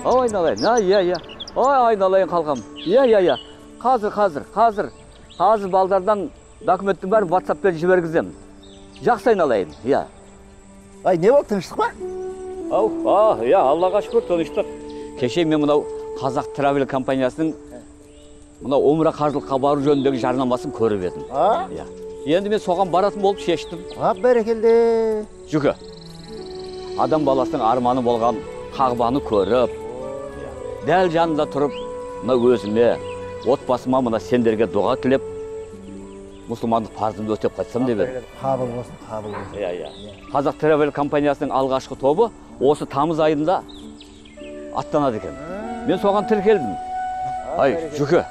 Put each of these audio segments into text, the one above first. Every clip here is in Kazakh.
Айналайын, иә. Айналайын қалқам. Иә. Қазір балдардан документтің бәрін WhatsApp-пен жібергізем. Жақсы айналайын, иә. Ай, не болды, тыныштық па? Иә, Аллаға шүкір, тыныштық. Кеше мен мынау Қазақ Travel компаниясының мынау Умра қажылыққа бару жөніндегі жарнамасын көріп едім. Иә. Енді мен соған баратын болып шештім. Бәрекелді. Жүкі. Адам баласының арманы болған Қағбаны көріп, дәл жанында тұрып, мына өзіме, отбасыма мына сендерге дұға тілеп, мұсылмандық парызымды өтеп қайтсам деп едім. Қабыл болсын. Иә. Қазақ Travel компаниясының алғашқы тобы осы тамыз айында аттанады екен. Мен соған тіркелдім. Ай, Жүкі,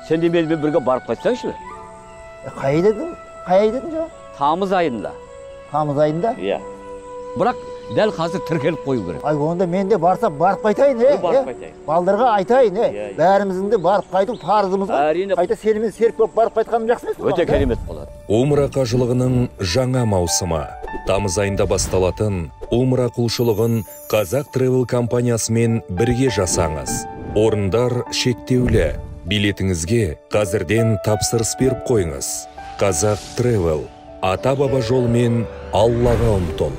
сен де менімен бірге барып қайтсаңшы? Қай айдың жоқ? Тамыз айында. Тамыз айында? Иә. Бірақ дәл қазір тіркеліп қою керек. Ай, онда мен де барсам барып қайтайын, балдарға айтайын, бәріміздің де барып қайту парызымыз ғой. Қайта сенімен серік болып барып қайтқаным жақсы емес пе? Өте керемет болады. Умра қажылығының жаңа маусымы. Тамыз айында басталатын Умра құлшылығын Қазақ Travel компаниясымен бірге жасаңыз. Орындар шектеулі. Билетіңізге қазірден тапсырыс беріп қойыңыз. Қазақ Travel. Ата-баба жолымен Аллаға ұмтыл.